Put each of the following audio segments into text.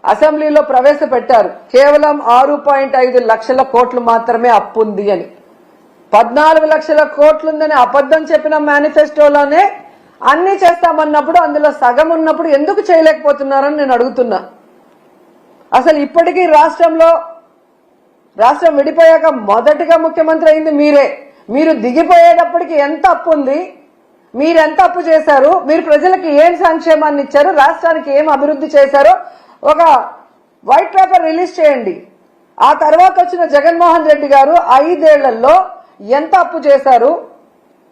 అసెంబ్లీలో ప్రవేశపెట్టారు. కేవలం 6.5 లక్షల కోట్లు మాత్రమే అప్పు ఉంది అని. 14 లక్షల కోట్లుందని అబద్ధం చెప్పిన మేనిఫెస్టోలోనే అన్ని చేస్తామన్నప్పుడు అందులో సగం ఉన్నప్పుడు ఎందుకు చేయలేకపోతున్నారని నేను అడుగుతున్నా. అసలు ఇప్పటికీ రాష్ట్రం విడిపోయాక మొదటిగా ముఖ్యమంత్రి అయింది మీరే. మీరు దిగిపోయేటప్పటికి ఎంత అప్పు ఉంది, మీరెంత అప్పు చేశారు, మీరు ప్రజలకు ఏం సంక్షేమాన్ని ఇచ్చారు, రాష్ట్రానికి ఏం అభివృద్ధి చేశారో ఒక వైట్ పేపర్ రిలీజ్ చేయండి. ఆ తర్వాత వచ్చిన జగన్మోహన్ రెడ్డి గారు 5 ఏళ్లలో ఎంత అప్పు చేశారు,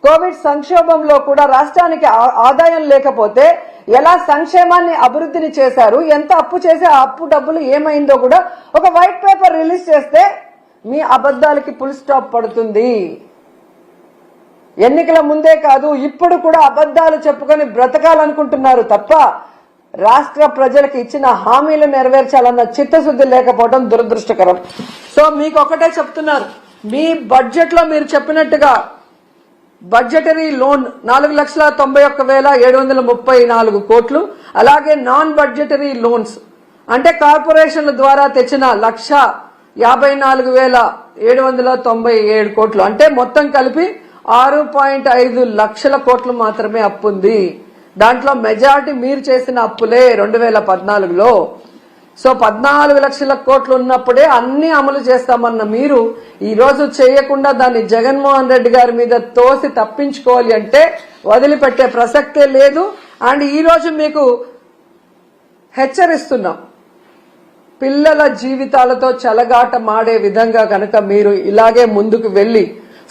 కోవిడ్ సంక్షోభంలో కూడా రాష్ట్రానికి ఆదాయం లేకపోతే ఎలా సంక్షేమాన్ని అభివృద్ధిని చేశారు, ఎంత అప్పు చేసి ఆ అప్పు డబ్బులు ఏమైందో కూడా ఒక వైట్ పేపర్ రిలీజ్ చేస్తే మీ అబద్ధాలకి ఫుల్ స్టాప్ పడుతుంది. ఎన్నికల ముందే కాదు ఇప్పుడు కూడా అబద్ధాలు చెప్పుకొని బ్రతకాలనుకుంటున్నారు తప్ప రాష్ట్ర ప్రజలకు ఇచ్చిన హామీలు నెరవేర్చాలన్న చిత్తశుద్ధి లేకపోవడం దురదృష్టకరం. సో మీకు ఒకటే చెప్తున్నారు, మీ బడ్జెట్ లో మీరు చెప్పినట్టుగా బడ్జెటరీ లోన్ 4,91,734 కోట్లు, అలాగే నాన్ బడ్జెటరీ లోన్స్ అంటే కార్పొరేషన్ల ద్వారా తెచ్చిన 1,54,797 కోట్లు అంటే మొత్తం కలిపి 6.5 లక్షల కోట్లు మాత్రమే అప్పుంది. దాంట్లో మెజారిటీ మీరు చేసిన అప్పులే 2014లో. సో 14 లక్షల కోట్లు ఉన్నప్పుడే అన్ని అమలు చేస్తామన్న మీరు ఈ రోజు చేయకుండా దాన్ని జగన్మోహన్ రెడ్డి గారి మీద తోసి తప్పించుకోవాలి అంటే వదిలిపెట్టే ప్రసక్తే లేదు. అండ్ ఈ రోజు మీకు హెచ్చరిస్తున్నాం, పిల్లల జీవితాలతో చెలగాట మాడే విధంగా కనుక మీరు ఇలాగే ముందుకు వెళ్లి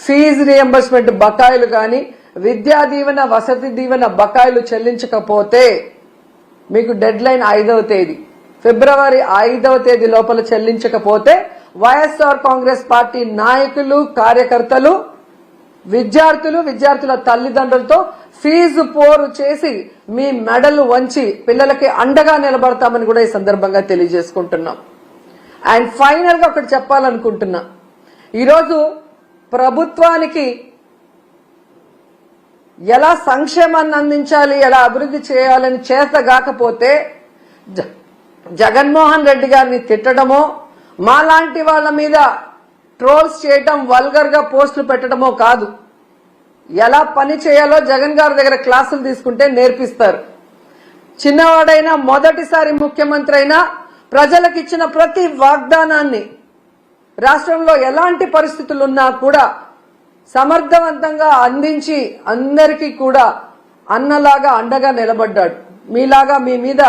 ఫీజు రియంబర్స్మెంట్ బకాయిలు కానీ విద్యా దీవెన వసతి దీవెన బకాయిలు చెల్లించకపోతే మీకు డెడ్ లైన్ 5వ తేదీ ఫిబ్రవరి 5వ తేదీ లోపల చెల్లించకపోతే వైఎస్ఆర్ కాంగ్రెస్ పార్టీ నాయకులు, కార్యకర్తలు, విద్యార్థుల తల్లిదండ్రులతో ఫీజు పోరు చేసి మీ మెడలు వంచి పిల్లలకి అండగా నిలబడతామని కూడా ఈ సందర్భంగా తెలియజేసుకుంటున్నాం. అండ్ ఫైనల్ గా ఒకటి చెప్పాలనుకుంటున్నా, ఈరోజు ప్రభుత్వానికి ఎలా సంక్షేమాన్ని అందించాలి, ఎలా అభివృద్ధి చేయాలని చేతగాకపోతే జగన్మోహన్ రెడ్డి గారిని తిట్టడమో, మాలాంటి వాళ్ళ మీద ట్రోల్స్ చేయటం, వల్గర్ గా పోస్టులు పెట్టడమో కాదు, ఎలా పని చేయాలో జగన్ గారి దగ్గర క్లాసులు తీసుకుంటే నేర్పిస్తారు. చిన్నవాడైనా మొదటిసారి ముఖ్యమంత్రి అయినా ప్రజలకు ఇచ్చిన ప్రతి వాగ్దానాన్ని రాష్ట్రంలో ఎలాంటి పరిస్థితులున్నా కూడా సమర్థవంతంగా అందించి అందరికీ కూడా అన్నలాగా అండగా నిలబడ్డాడు. మీలాగా మీ మీద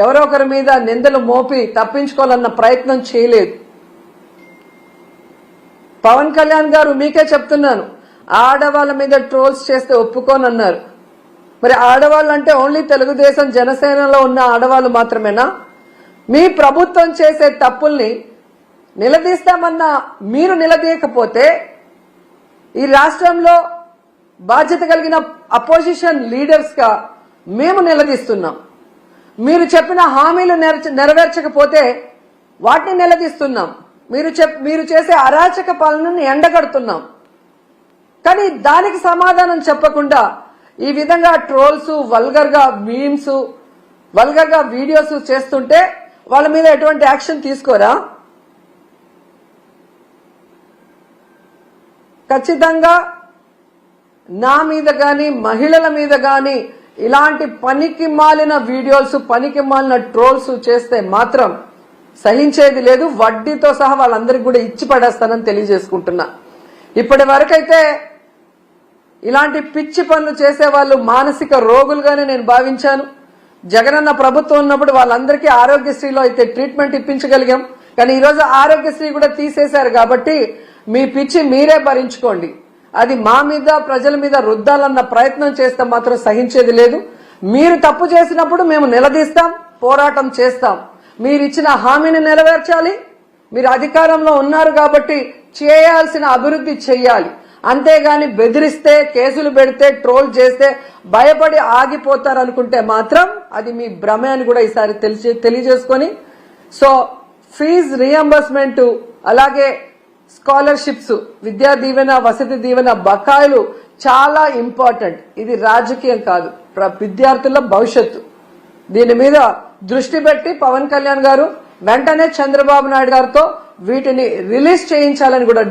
ఎవరో ఒకరి మీద నిందలు మోపి తప్పించుకోవాలన్న ప్రయత్నం చేయలేదు. పవన్ కళ్యాణ్ గారు మీకే చెప్తున్నాను, ఆడవాళ్ళ మీద ట్రోల్స్ చేస్తే ఒప్పుకోనన్నారు. మరి ఆడవాళ్ళు అంటే ఓన్లీ తెలుగుదేశం జనసేనలో ఉన్న ఆడవాళ్ళు మాత్రమేనా? మీ ప్రభుత్వం చేసే తప్పుల్ని నిలదీస్తామన్నా మీరు నిలదీయకపోతే ఈ రాష్ట్రంలో బాధ్యత కలిగిన అపోజిషన్ లీడర్స్ గా మేము నిలదీస్తున్నాం. మీరు చెప్పిన హామీలు నెరవేర్చకపోతే వాటిని నిలదీస్తున్నాం. మీరు చేసే అరాచక పాలనను ఎండగడుతున్నాం. కానీ దానికి సమాధానం చెప్పకుండా ఈ విధంగా ట్రోల్స్, వల్గర్ గా మీమ్స్, వల్గర్ గా వీడియోస్ చేస్తుంటే వాళ్ళ మీద ఎటువంటి యాక్షన్ తీసుకోరా? ఖచ్చితంగా నా మీద గాని మహిళల మీద గాని ఇలాంటి పనికి మాలిన వీడియోస్, పనికి మాలిన ట్రోల్స్ చేస్తే మాత్రం సహించేది లేదు. వడ్డీతో సహా వాళ్ళందరికీ కూడా ఇచ్చి పడేస్తానని తెలియజేసుకుంటున్నా. ఇప్పటి వరకైతే ఇలాంటి పిచ్చి పనులు చేసే వాళ్ళు మానసిక రోగులుగానే నేను భావించాను. జగనన్న ప్రభుత్వం ఉన్నప్పుడు వాళ్ళందరికీ ఆరోగ్యశ్రీలో అయితే ట్రీట్మెంట్ ఇప్పించగలిగాం. కానీ ఈరోజు ఆరోగ్యశ్రీ కూడా తీసేశారు కాబట్టి మీ పిచ్చి మీరే భరించుకోండి. అది మా మీద, ప్రజల మీద రుద్దాలన్న ప్రయత్నం చేస్తే మాత్రం సహించేది లేదు. మీరు తప్పు చేసినప్పుడు మేము నిలదీస్తాం, పోరాటం చేస్తాం. మీరు ఇచ్చిన హామీని నెరవేర్చాలి. మీరు అధికారంలో ఉన్నారు కాబట్టి చేయాల్సిన అభివృద్ధి చెయ్యాలి. అంతేగాని బెదిరిస్తే, కేసులు పెడితే, ట్రోల్ చేస్తే భయపడి ఆగిపోతారనుకుంటే మాత్రం అది మీ భ్రమే అని కూడా ఈసారి తెలియజేసుకొని, సో ఫీజు రియంబర్స్మెంట్, అలాగే స్కాలర్షిప్స్, విద్యా దీవెన, వసతి దీవెన బకాయిలు చాలా ఇంపార్టెంట్. ఇది రాజకీయం కాదు, విద్యార్థుల భవిష్యత్తు. దీని మీద దృష్టి పెట్టి పవన్ కళ్యాణ్ గారు వెంటనే చంద్రబాబు నాయుడు గారితో వీటిని రిలీజ్ చేయించాలని కూడా